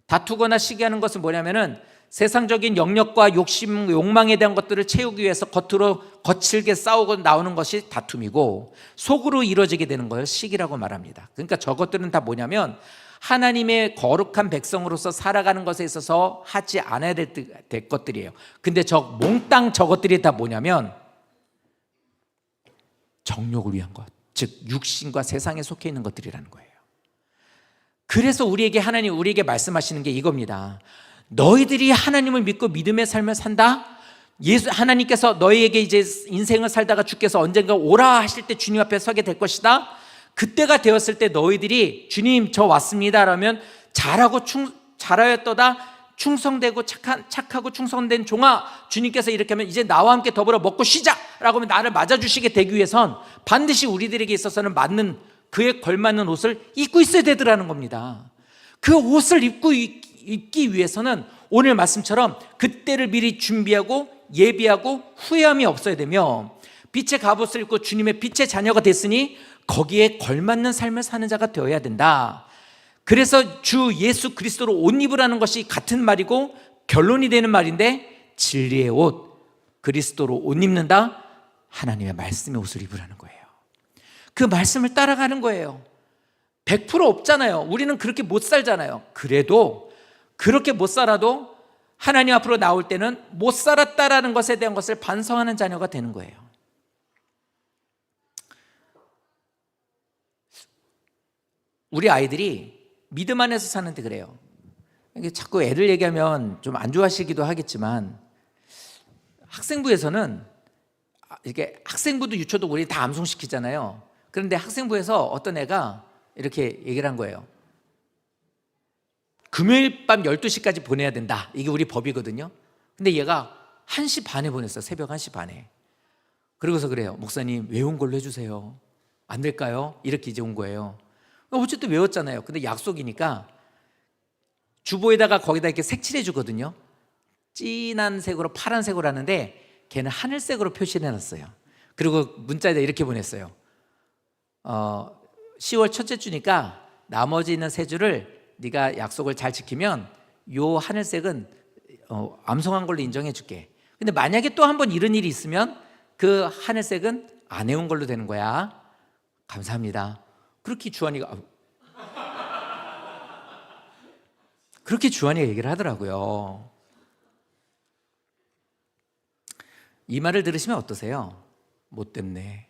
다투거나 시기하는 것은 뭐냐면은 세상적인 영역과 욕심, 욕망에 대한 것들을 채우기 위해서 겉으로 거칠게 싸우고 나오는 것이 다툼이고, 속으로 이루어지게 되는 걸 시기라고 말합니다. 그러니까 저것들은 다 뭐냐면 하나님의 거룩한 백성으로서 살아가는 것에 있어서 하지 않아야 될 것들이에요. 근데 몽땅 저것들이 다 뭐냐면 정욕을 위한 것, 즉 육신과 세상에 속해 있는 것들이라는 거예요. 그래서 하나님 우리에게 말씀하시는 게 이겁니다. 너희들이 하나님을 믿고 믿음의 삶을 산다? 하나님께서 너희에게 이제 인생을 살다가 주께서 언젠가 오라 하실 때 주님 앞에 서게 될 것이다. 그때가 되었을 때 너희들이 주님 저 왔습니다 라면 잘하였도다 충성되고 착하고 충성된 종아, 주님께서 이렇게 하면 이제 나와 함께 더불어 먹고 쉬자 라고 하면 나를 맞아주시게 되기 위해선 반드시 우리들에게 있어서는 맞는, 그에 걸맞는 옷을 입고 있어야 되더라는 겁니다. 그 옷을 입기 위해서는 오늘 말씀처럼 그때를 미리 준비하고 예비하고 후회함이 없어야 되며, 빛의 갑옷을 입고 주님의 빛의 자녀가 됐으니 거기에 걸맞는 삶을 사는 자가 되어야 된다. 그래서 주 예수 그리스도로 옷 입으라는 것이 같은 말이고 결론이 되는 말인데, 진리의 옷, 그리스도로 옷 입는다, 하나님의 말씀의 옷을 입으라는 거예요. 그 말씀을 따라가는 거예요. 100% 없잖아요. 우리는 그렇게 못 살잖아요. 그래도 그렇게 못 살아도 하나님 앞으로 나올 때는 못 살았다라는 것에 대한 것을 반성하는 자녀가 되는 거예요. 우리 아이들이 믿음 안에서 사는데 그래요. 자꾸 애를 얘기하면 좀 안 좋아하시기도 하겠지만, 학생부에서는 이렇게 학생부도 유초도 우리 다 암송시키잖아요. 그런데 학생부에서 어떤 애가 이렇게 얘기를 한 거예요. 금요일 밤 12시까지 보내야 된다. 이게 우리 법이거든요. 근데 얘가 1시 반에 보냈어요. 새벽 1시 반에. 그러고서 그래요. 목사님 외운 걸로 해주세요. 안 될까요? 이렇게 이제 온 거예요. 어쨌든 외웠잖아요. 근데 약속이니까 주보에다가 거기다 이렇게 색칠해 주거든요. 진한 색으로 파란색으로 하는데 걔는 하늘색으로 표시를 해놨어요. 그리고 문자에다 이렇게 보냈어요. 10월 첫째 주니까 나머지 있는 세 주를 네가 약속을 잘 지키면 요 하늘색은 암송한 걸로 인정해 줄게. 근데 만약에 또 한 번 이런 일이 있으면 그 하늘색은 안 해온 걸로 되는 거야. 감사합니다. 그렇게 주한이가 얘기를 하더라고요. 이 말을 들으시면 어떠세요? 못됐네,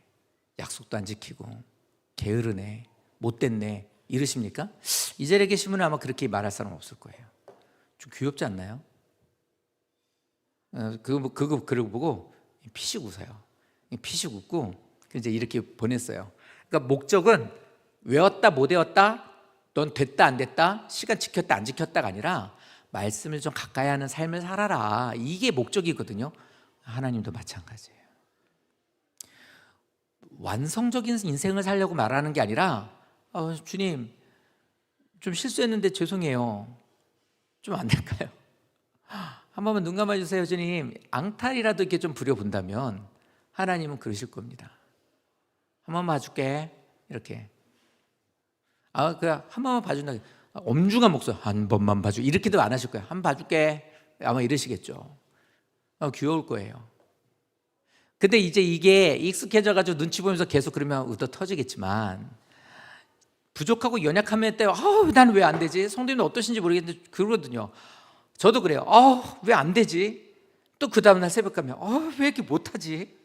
약속도 안 지키고 게으르네, 못됐네 이러십니까? 이 자리에 계시면 아마 그렇게 말할 사람 없을 거예요. 좀 귀엽지 않나요? 그거 보고 피식 웃어요. 피식 웃고 이제 이렇게 보냈어요. 그러니까 목적은 외웠다 못 외웠다, 넌 됐다 안 됐다, 시간 지켰다 안 지켰다가 아니라 말씀을 좀 가까이 하는 삶을 살아라, 이게 목적이거든요. 하나님도 마찬가지예요. 완성적인 인생을 살려고 말하는 게 아니라 주님 좀 실수했는데 죄송해요, 좀 안 될까요? 한 번만 눈 감아주세요 주님, 앙탈이라도 이렇게 좀 부려본다면 하나님은 그러실 겁니다. 한 번만 봐줄게, 이렇게. 그냥 한 번만 봐준다, 엄중한 목소리, 한 번만 봐줘, 이렇게도 안 하실 거예요. 한 번 봐줄게, 아마 이러시겠죠. 귀여울 거예요. 근데 이제 이게 익숙해져가지고 눈치 보면서 계속 그러면 웃어 터지겠지만, 부족하고 연약함에 때 난 왜 안 되지? 성도님은 어떠신지 모르겠는데 그러거든요. 저도 그래요. 왜 안 되지? 또 그 다음날 새벽 가면 왜 이렇게 못하지?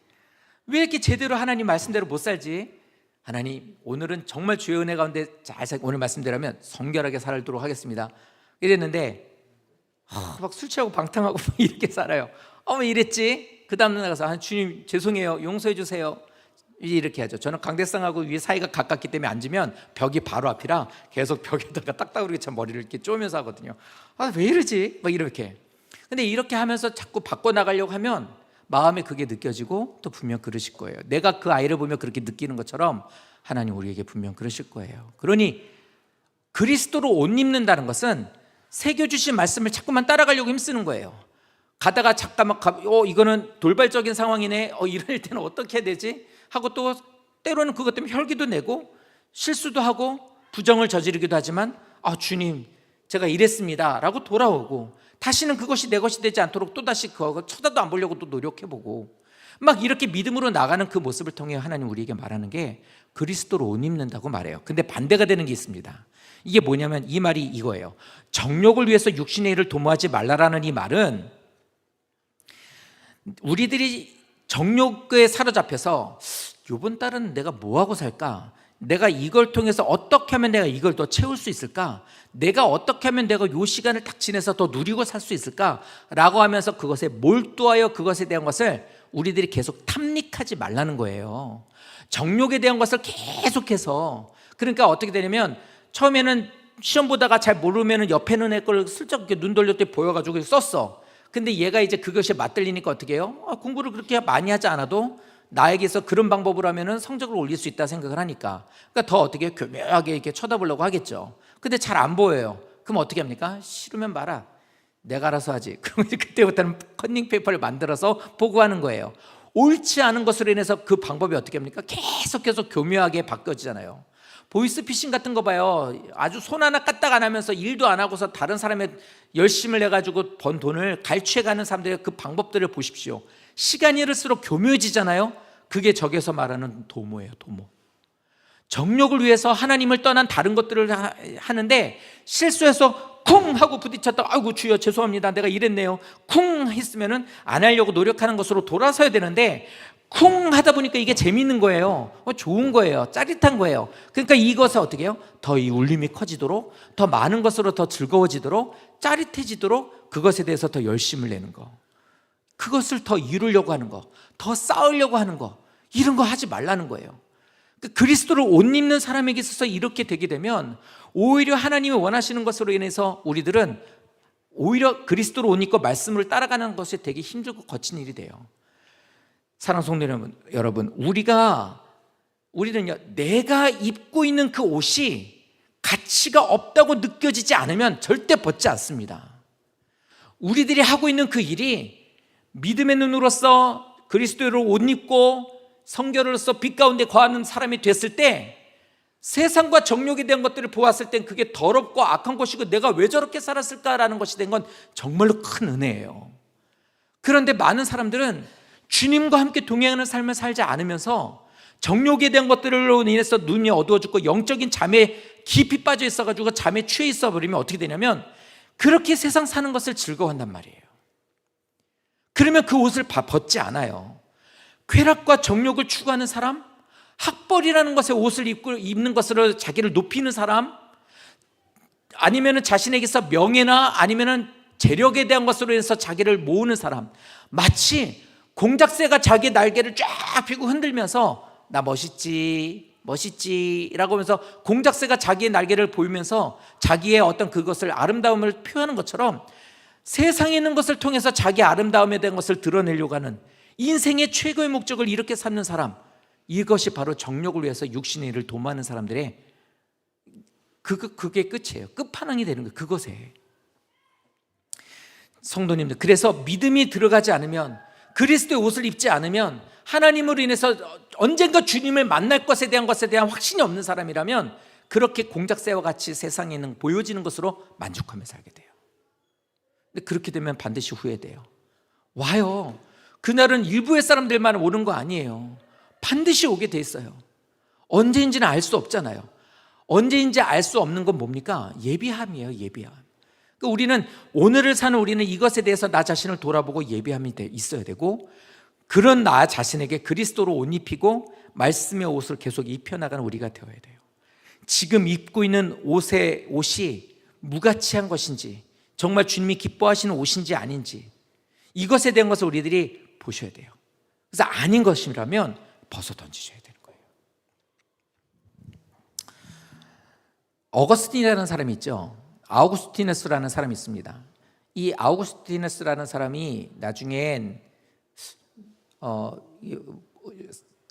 왜 이렇게 제대로 하나님 말씀대로 못 살지? 하나님 오늘은 정말 주의 은혜 가운데 오늘 말씀대로면 성결하게 살도록 하겠습니다, 이랬는데 막 술 취하고 방탕하고 이렇게 살아요. 왜 이랬지? 그 다음날 가서 주님 죄송해요, 용서해 주세요, 이렇게 하죠. 저는 강대상하고 위에 사이가 가깝기 때문에 앉으면 벽이 바로 앞이라 계속 벽에다가 딱딱하게 참 머리를 이렇게 쪼면서 하거든요. 왜 이러지? 막 이렇게. 근데 이렇게 하면서 자꾸 바꿔나가려고 하면 마음에 그게 느껴지고 또 분명 그러실 거예요. 내가 그 아이를 보며 그렇게 느끼는 것처럼 하나님 우리에게 분명 그러실 거예요. 그러니 그리스도로 옷 입는다는 것은 새겨주신 말씀을 자꾸만 따라가려고 힘쓰는 거예요. 가다가 잠깐만 이거는 돌발적인 상황이네, 이럴 때는 어떻게 해야 되지? 하고 또 때로는 그것 때문에 혈기도 내고 실수도 하고 부정을 저지르기도 하지만 주님 제가 이랬습니다 라고 돌아오고, 다시는 그것이 내 것이 되지 않도록 또다시 그거 쳐다도 안 보려고 또 노력해보고, 막 이렇게 믿음으로 나가는 그 모습을 통해 하나님 우리에게 말하는 게 그리스도로 옷 입는다고 말해요. 근데 반대가 되는 게 있습니다. 이게 뭐냐면 이 말이 이거예요. 정욕을 위해서 육신의 일을 도모하지 말라라는 이 말은, 우리들이 정욕에 사로잡혀서 이번 달은 내가 뭐하고 살까? 내가 이걸 통해서 어떻게 하면 내가 이걸 더 채울 수 있을까? 내가 어떻게 하면 내가 이 시간을 딱 지내서 더 누리고 살 수 있을까? 라고 하면서 그것에 몰두하여 그것에 대한 것을 우리들이 계속 탐닉하지 말라는 거예요. 정욕에 대한 것을 계속해서, 그러니까 어떻게 되냐면 처음에는 시험 보다가 잘 모르면 옆에 있는 애 걸 슬쩍 이렇게 눈 돌렸더니 보여가지고 썼어. 근데 얘가 이제 그것이 맞들리니까 어떻게 해요? 공부를 그렇게 많이 하지 않아도 나에게서 그런 방법으로 하면은 성적을 올릴 수 있다 생각을 하니까, 그러니까 더 어떻게 교묘하게 이렇게 쳐다보려고 하겠죠. 근데 잘 안 보여요. 그럼 어떻게 합니까? 싫으면 말아. 내가 알아서 하지. 그럼 이제 그때부터는 컨닝 페이퍼를 만들어서 보고하는 거예요. 옳지 않은 것으로 인해서 그 방법이 어떻게 합니까? 계속 교묘하게 바뀌어지잖아요. 보이스피싱 같은 거 봐요. 아주 손 하나 까딱 안 하면서 일도 안 하고서 다른 사람의 열심을 내가지고 번 돈을 갈취해가는 사람들의 그 방법들을 보십시오. 시간이 흐를수록 교묘해지잖아요. 그게 저기서 말하는 도모예요. 도모. 정욕을 위해서 하나님을 떠난 다른 것들을 하는데 실수해서 쿵 하고 부딪혔다. 아이고 주여 죄송합니다. 내가 이랬네요. 쿵 했으면은 안 하려고 노력하는 것으로 돌아서야 되는데 쿵 하다 보니까 이게 재밌는 거예요. 좋은 거예요. 짜릿한 거예요. 그러니까 이것을 어떻게 해요? 더 이 울림이 커지도록, 더 많은 것으로 더 즐거워지도록, 짜릿해지도록 그것에 대해서 더 열심을 내는 거, 그것을 더 이루려고 하는 거, 더 쌓으려고 하는 거, 이런 거 하지 말라는 거예요. 그리스도를 옷 입는 사람에게 있어서 이렇게 되게 되면 오히려 하나님이 원하시는 것으로 인해서 우리들은 오히려 그리스도를 옷 입고 말씀을 따라가는 것이 되게 힘들고 거친 일이 돼요. 사랑하는 성도 여러분, 우리는요, 내가 입고 있는 그 옷이 가치가 없다고 느껴지지 않으면 절대 벗지 않습니다. 우리들이 하고 있는 그 일이 믿음의 눈으로서 그리스도를 옷 입고 성결로서 빛 가운데 거하는 사람이 됐을 때 세상과 정욕에 대한 것들을 보았을 땐 그게 더럽고 악한 것이고 내가 왜 저렇게 살았을까라는 것이 된 건 정말로 큰 은혜예요. 그런데 많은 사람들은 주님과 함께 동행하는 삶을 살지 않으면서 정욕에 대한 것들로 인해서 눈이 어두워 죽고 영적인 잠에 깊이 빠져 있어가지고 잠에 취해 있어 버리면 어떻게 되냐면 그렇게 세상 사는 것을 즐거워한단 말이에요. 그러면 그 옷을 벗지 않아요. 쾌락과 정욕을 추구하는 사람, 학벌이라는 것에 옷을 입는 것으로 자기를 높이는 사람, 아니면 자신에게서 명예나 아니면 재력에 대한 것으로 인해서 자기를 모으는 사람, 마치 공작새가 자기 날개를 쫙 펴고 흔들면서 나 멋있지 라고 하면서 공작새가 자기의 날개를 보이면서 자기의 어떤 그것을 아름다움을 표현하는 것처럼 세상에 있는 것을 통해서 자기 아름다움에 대한 것을 드러내려고 하는 인생의 최고의 목적을 이렇게 삼는 사람, 이것이 바로 정욕을 위해서 육신의 일을 도모하는 사람들의 그게 끝이에요. 끝판왕이 되는 거예요. 그것에 성도님들, 그래서 믿음이 들어가지 않으면, 그리스도의 옷을 입지 않으면, 하나님으로 인해서 언젠가 주님을 만날 것에 대한 확신이 없는 사람이라면 그렇게 공작새와 같이 세상에 있는 보여지는 것으로 만족하며 살게 돼요. 근데 그렇게 되면 반드시 후회돼요. 와요. 그날은 일부의 사람들만 오는 거 아니에요. 반드시 오게 돼 있어요. 언제인지는 알 수 없잖아요. 언제인지 알 수 없는 건 뭡니까? 예비함이에요. 예비함. 그러니까 우리는 오늘을 사는 우리는 이것에 대해서 나 자신을 돌아보고 예비함이 있어야 되고, 그런 나 자신에게 그리스도로 옷 입히고 말씀의 옷을 계속 입혀나가는 우리가 되어야 돼요. 지금 입고 있는 옷이 무가치한 것인지, 정말 주님이 기뻐하시는 옷인지 아닌지, 이것에 대한 것을 우리들이 보셔야 돼요. 그래서 아닌 것이라면 벗어 던지셔야 되는 거예요. 어거스틴이라는 사람이 있죠. 아우구스티누스라는 사람이 있습니다. 이 아우구스티누스라는 사람이 나중엔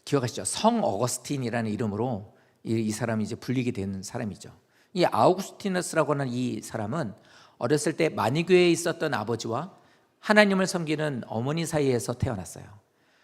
기억하시죠? 성 어거스틴이라는 이름으로 이 사람이 이제 불리게 되는 사람이죠. 이 아우구스티누스라고 하는 이 사람은 어렸을 때 만이교회에 있었던 아버지와 하나님을 섬기는 어머니 사이에서 태어났어요.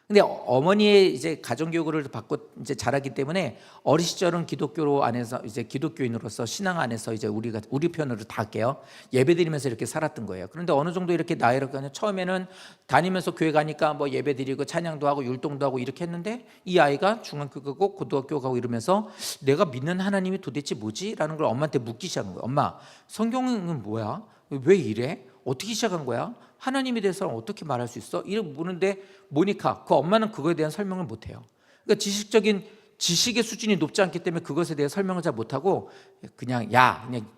근데 어머니의 이제 가정교육을 받고 이제 자라기 때문에 어린 시절은 기독교 안에서 이제 기독교인으로서 신앙 안에서 이제 우리 편으로 다 할게요. 예배드리면서 이렇게 살았던 거예요. 그런데 어느 정도 이렇게 나이를 가면 처음에는 다니면서 교회 가니까 뭐 예배드리고 찬양도 하고 율동도 하고 이렇게 했는데 이 아이가 중학교 가고 고등학교 가고 이러면서 내가 믿는 하나님이 도대체 뭐지? 라는 걸 엄마한테 묻기 시작한 거예요. 엄마, 성경은 뭐야? 왜 이래? 어떻게 시작한 거야? 하나님에 대해서는 어떻게 말할 수 있어? 이렇게 묻는데 모니카, 그 엄마는 그거에 대한 설명을 못해요. 그러니까 지식적인 지식의 수준이 높지 않기 때문에 그것에 대해 설명을 잘 못하고 그냥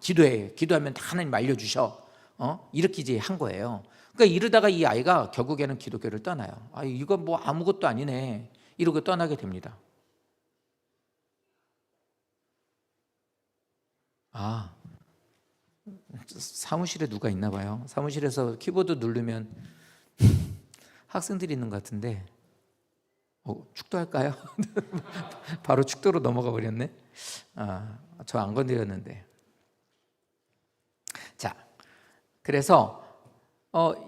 기도해. 기도하면 다 하나님 알려주셔. 이렇게 이제 한 거예요. 그러니까 이러다가 이 아이가 결국에는 기독교를 떠나요. 이거 뭐 아무것도 아니네. 이러고 떠나게 됩니다. 사무실에 누가 있나 봐요. 사무실에서 키보드 누르면 학생들이 있는 것 같은데 축도할까요? 바로 축도로 넘어가 버렸네. 저 안 건드렸는데. 자, 그래서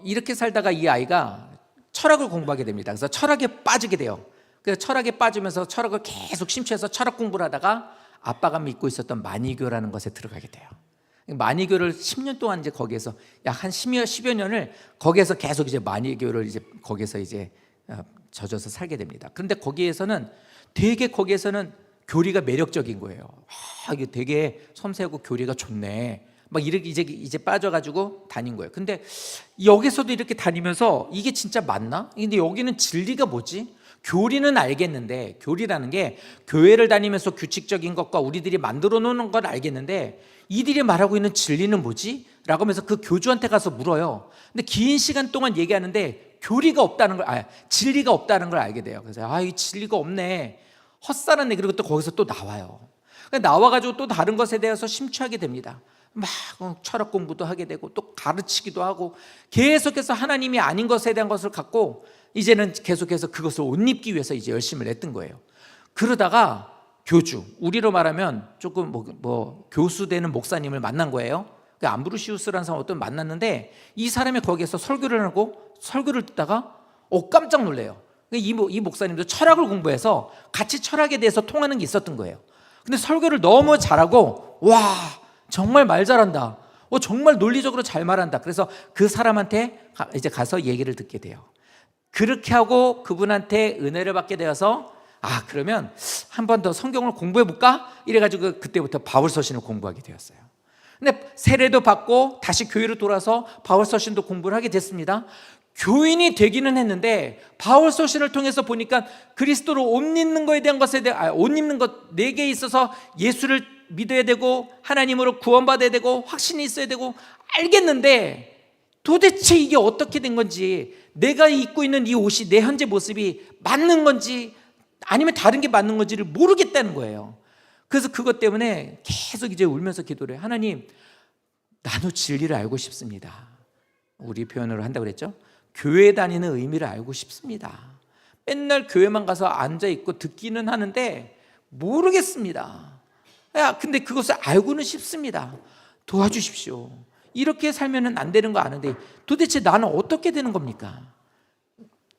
이렇게 살다가 이 아이가 철학을 공부하게 됩니다. 그래서 철학에 빠지게 돼요. 그래서 철학에 빠지면서 철학을 계속 심취해서 철학 공부를 하다가 아빠가 믿고 있었던 만이교라는 것에 들어가게 돼요. 만이교를 10년 동안 이제 거기에서 약 한 10여 년을 거기에서 계속 이제 만이교를 이제 거기서 이제 젖어서 살게 됩니다. 그런데 거기에서는 교리가 매력적인 거예요. 이게 되게 섬세하고 교리가 좋네. 막 이렇게 이제 빠져가지고 다닌 거예요. 근데 여기서도 이렇게 다니면서 이게 진짜 맞나? 근데 여기는 진리가 뭐지? 교리는 알겠는데, 교리라는 게 교회를 다니면서 규칙적인 것과 우리들이 만들어 놓는 걸 알겠는데 이들이 말하고 있는 진리는 뭐지? 라고 하면서 그 교주한테 가서 물어요. 근데 긴 시간 동안 얘기하는데 진리가 없다는 걸 알게 돼요. 그래서 이 진리가 없네. 헛살았네. 그리고 또 거기서 또 나와요. 나와가지고 또 다른 것에 대해서 심취하게 됩니다. 막 철학 공부도 하게 되고 또 가르치기도 하고 계속해서 하나님이 아닌 것에 대한 것을 갖고 이제는 계속해서 그것을 옷 입기 위해서 이제 열심을 냈던 거예요. 그러다가 교주, 우리로 말하면 조금 교수 되는 목사님을 만난 거예요. 암브루시우스라는 사람 어떤 만났는데 이 사람이 거기에서 설교를 듣다가 깜짝 놀래요. 이 목사님도 철학을 공부해서 같이 철학에 대해서 통하는 게 있었던 거예요. 근데 설교를 너무 잘하고 정말 말 잘한다. 정말 논리적으로 잘 말한다. 그래서 그 사람한테 이제 가서 얘기를 듣게 돼요. 그렇게 하고 그분한테 은혜를 받게 되어서 그러면 한 번 더 성경을 공부해 볼까? 이래가지고 그때부터 바울서신을 공부하게 되었어요. 근데 세례도 받고 다시 교회로 돌아서 바울서신도 공부를 하게 됐습니다. 교인이 되기는 했는데 바울서신을 통해서 보니까 그리스도로 옷 입는 것에 대한 옷 입는 것 4개에 있어서 예수를 믿어야 되고 하나님으로 구원받아야 되고 확신이 있어야 되고 알겠는데 도대체 이게 어떻게 된 건지, 내가 입고 있는 이 옷이 내 현재 모습이 맞는 건지 아니면 다른 게 맞는 건지를 모르겠다는 거예요. 그래서 그것 때문에 계속 이제 울면서 기도를 해요. 하나님, 나도 진리를 알고 싶습니다. 우리 표현으로 한다고 그랬죠? 교회 다니는 의미를 알고 싶습니다. 맨날 교회만 가서 앉아있고 듣기는 하는데 모르겠습니다. 근데 그것을 알고는 싶습니다. 도와주십시오. 이렇게 살면 안 되는 거 아는데 도대체 나는 어떻게 되는 겁니까?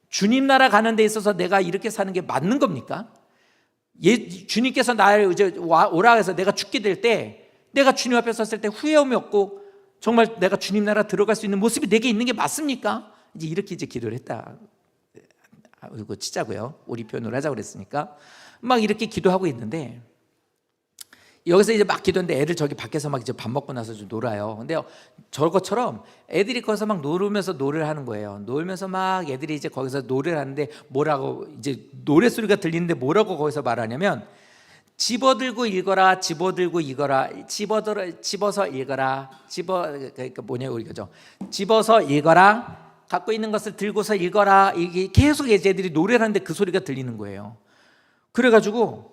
주님 나라 가는 데 있어서 내가 이렇게 사는 게 맞는 겁니까? 주님께서 나를 이제 오라 해서 내가 죽게 될 때, 내가 주님 앞에 섰을 때 후회함이 없고 정말 내가 주님 나라 들어갈 수 있는 모습이 내게 있는 게 맞습니까? 이렇게 기도를 했다. 이거 치자고요. 우리 표현으로 하자고 그랬으니까 막 이렇게 기도하고 있는데, 여기서 이제 막 기도했는데 애들 저기 밖에서 막 이제 밥 먹고 나서 좀 놀아요. 근데 저것처럼 애들이 거기서 막 놀면서 노래를 하는 거예요. 놀면서 막 애들이 이제 거기서 노래를 하는데 뭐라고 이제 노래 소리가 들리는데 뭐라고 거기서 말하냐면 집어들고 읽어라, 집어들고 읽어라, 집어서 읽어라, 그러니까 뭐냐고 이거죠. 집어서 읽어라, 갖고 있는 것을 들고서 읽어라. 이게 계속 애들이 노래를 하는데 그 소리가 들리는 거예요. 그래가지고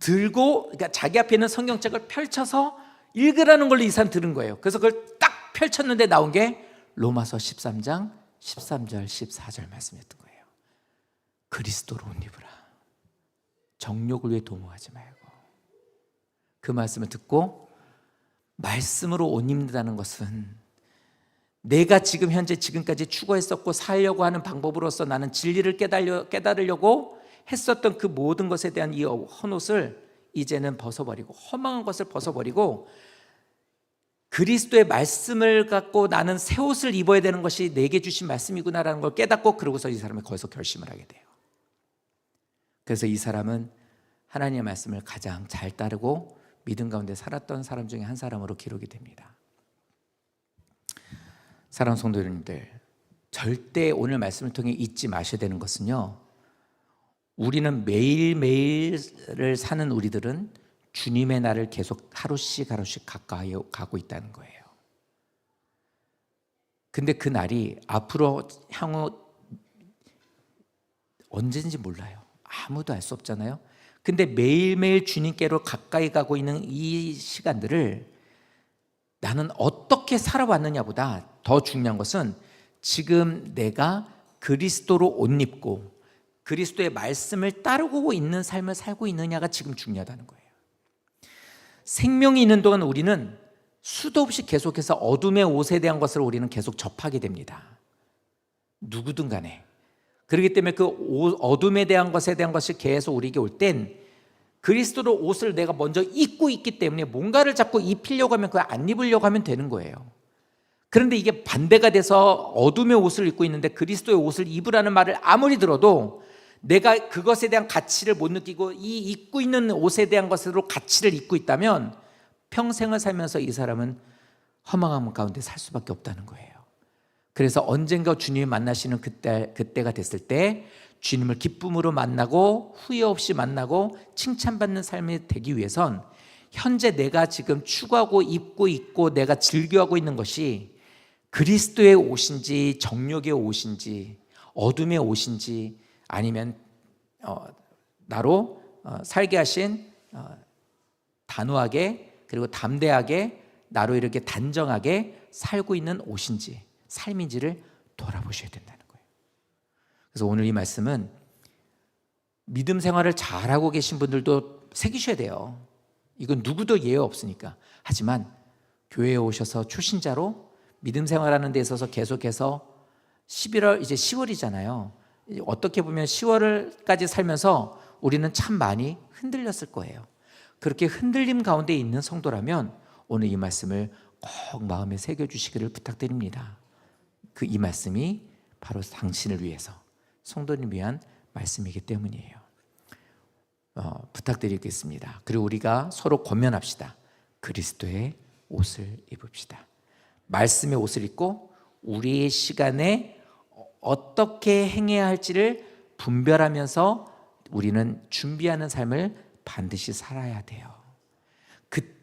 그러니까 자기 앞에 있는 성경책을 펼쳐서 읽으라는 걸로 이 사람 들은 거예요. 그래서 그걸 딱 펼쳤는데 나온 게 로마서 13장 13절 14절 말씀이었던 거예요. 그리스도로 옷 입으라. 정욕을 위해 도모하지 말고. 그 말씀을 듣고 말씀으로 옷 입는다는 것은 내가 지금까지 추구했었고 살려고 하는 방법으로서 나는 진리를 깨달으려고 했었던 그 모든 것에 대한 이 헌옷을 이제는 벗어버리고, 허망한 것을 벗어버리고 그리스도의 말씀을 갖고 나는 새 옷을 입어야 되는 것이 내게 주신 말씀이구나라는 걸 깨닫고, 그러고서 이 사람이 거기서 결심을 하게 돼요. 그래서 이 사람은 하나님의 말씀을 가장 잘 따르고 믿음 가운데 살았던 사람 중에 한 사람으로 기록이 됩니다. 사랑하는 성도 여러분들, 절대 오늘 말씀을 통해 잊지 마셔야 되는 것은요, 우리는 매일매일을 사는 우리들은 주님의 날을 계속 하루씩 가까이 가고 있다는 거예요. 근데 그 날이 앞으로 향후 언제인지 몰라요. 아무도 알 수 없잖아요. 근데 매일매일 주님께로 가까이 가고 있는 이 시간들을 나는 어떻게 살아왔느냐보다 더 중요한 것은 지금 내가 그리스도로 옷 입고 그리스도의 말씀을 따르고 있는 삶을 살고 있느냐가 지금 중요하다는 거예요. 생명이 있는 동안 우리는 수도 없이 계속해서 어둠의 옷에 대한 것을 우리는 계속 접하게 됩니다. 누구든 간에. 그렇기 때문에 그 어둠에 대한 것에 대한 것이 계속 우리에게 올 땐 그리스도로 옷을 내가 먼저 입고 있기 때문에 뭔가를 자꾸 입히려고 하면 그걸 안 입으려고 하면 되는 거예요. 그런데 이게 반대가 돼서 어둠의 옷을 입고 있는데 그리스도의 옷을 입으라는 말을 아무리 들어도 내가 그것에 대한 가치를 못 느끼고 이 입고 있는 옷에 대한 것으로 가치를 입고 있다면 평생을 살면서 이 사람은 허망함 가운데 살 수밖에 없다는 거예요. 그래서 언젠가 주님이 만나시는 그때가 됐을 때 주님을 기쁨으로 만나고 후회 없이 만나고 칭찬받는 삶이 되기 위해선 현재 내가 지금 추구하고 입고 있고 내가 즐겨하고 있는 것이 그리스도의 옷인지 정욕의 옷인지 어둠의 옷인지 아니면 나로 살게 하신 단호하게 그리고 담대하게 나로 이렇게 단정하게 살고 있는 옷인지 삶인지를 돌아보셔야 된다는 거예요. 그래서 오늘 이 말씀은 믿음 생활을 잘하고 계신 분들도 새기셔야 돼요. 이건 누구도 예외 없으니까. 하지만 교회에 오셔서 초신자로 믿음 생활하는 데 있어서 계속해서 11월 이제 10월이잖아요. 어떻게 보면 10월까지 살면서 우리는 참 많이 흔들렸을 거예요. 그렇게 흔들림 가운데 있는 성도라면 오늘 이 말씀을 꼭 마음에 새겨주시기를 부탁드립니다. 이 말씀이 바로 당신을 위해서 성도를 위한 말씀이기 때문이에요. 부탁드리겠습니다. 그리고 우리가 서로 권면합시다. 그리스도의 옷을 입읍시다. 말씀의 옷을 입고 우리의 시간에 어떻게 행해야 할지를 분별하면서 우리는 준비하는 삶을 반드시 살아야 돼요.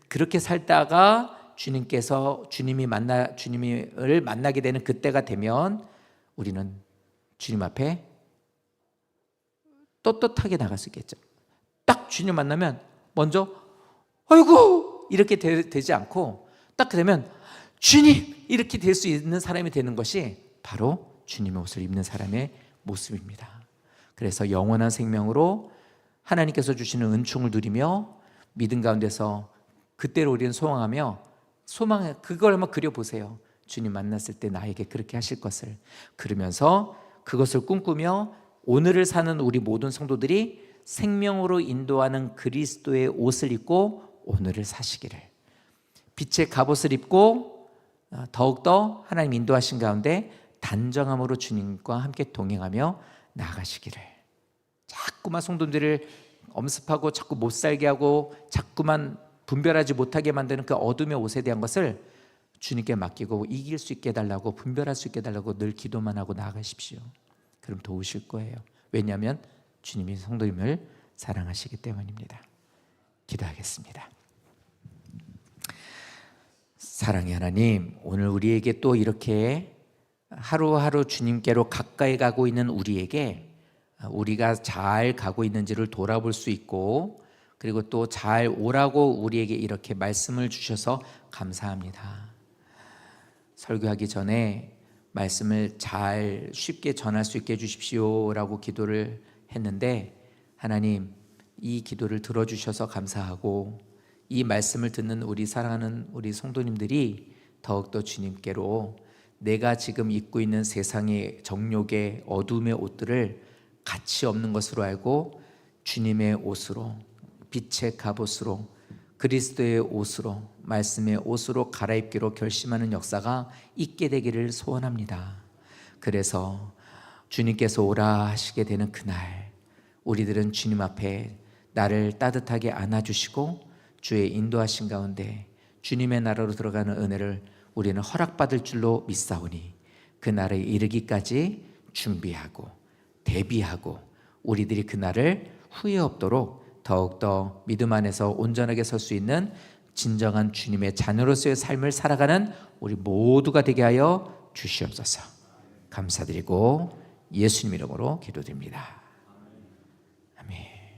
그렇게 살다가 주님을 만나게 되는 그때가 되면 우리는 주님 앞에 떳떳하게 나갈 수 있겠죠. 딱 주님 만나면 먼저 아이고 이렇게 되지 않고 딱 되면 주님 이렇게 될 수 있는 사람이 되는 것이 바로 주님의 옷을 입는 사람의 모습입니다. 그래서 영원한 생명으로 하나님께서 주시는 은총을 누리며 믿음 가운데서 그때로 우리는 소망하며 그걸 한번 그려보세요. 주님 만났을 때 나에게 그렇게 하실 것을 그러면서 그것을 꿈꾸며 오늘을 사는 우리 모든 성도들이 생명으로 인도하는 그리스도의 옷을 입고 오늘을 사시기를, 빛의 갑옷을 입고 더욱더 하나님 인도하신 가운데 단정함으로 주님과 함께 동행하며 나아가시기를, 자꾸만 성도들을 엄습하고 자꾸 못 살게 하고 자꾸만 분별하지 못하게 만드는 그 어둠의 옷에 대한 것을 주님께 맡기고 이길 수 있게 해달라고, 분별할 수 있게 해달라고 늘 기도만 하고 나아가십시오. 그럼 도우실 거예요. 왜냐하면 주님이 성도님을 사랑하시기 때문입니다. 기도하겠습니다. 사랑의 하나님, 오늘 우리에게 또 이렇게 하루하루 주님께로 가까이 가고 있는 우리에게 우리가 잘 가고 있는지를 돌아볼 수 있고, 그리고 또 잘 오라고 우리에게 이렇게 말씀을 주셔서 감사합니다. 설교하기 전에 말씀을 잘 쉽게 전할 수 있게 해주십시오라고 기도를 했는데, 하나님 이 기도를 들어주셔서 감사하고 이 말씀을 듣는 우리 사랑하는 우리 성도님들이 더욱더 주님께로 내가 지금 입고 있는 세상의 정욕의 어둠의 옷들을 가치 없는 것으로 알고 주님의 옷으로, 빛의 갑옷으로, 그리스도의 옷으로, 말씀의 옷으로 갈아입기로 결심하는 역사가 있게 되기를 소원합니다. 그래서 주님께서 오라 하시게 되는 그날 우리들은 주님 앞에 나를 따뜻하게 안아주시고 주의 인도하신 가운데 주님의 나라로 들어가는 은혜를 우리는 허락받을 줄로 믿사오니 그 날에 이르기까지 준비하고 대비하고 우리들이 그날을 후회 없도록 더욱더 믿음 안에서 온전하게 설 수 있는 진정한 주님의 자녀로서의 삶을 살아가는 우리 모두가 되게 하여 주시옵소서. 감사드리고 예수님 이름으로 기도드립니다.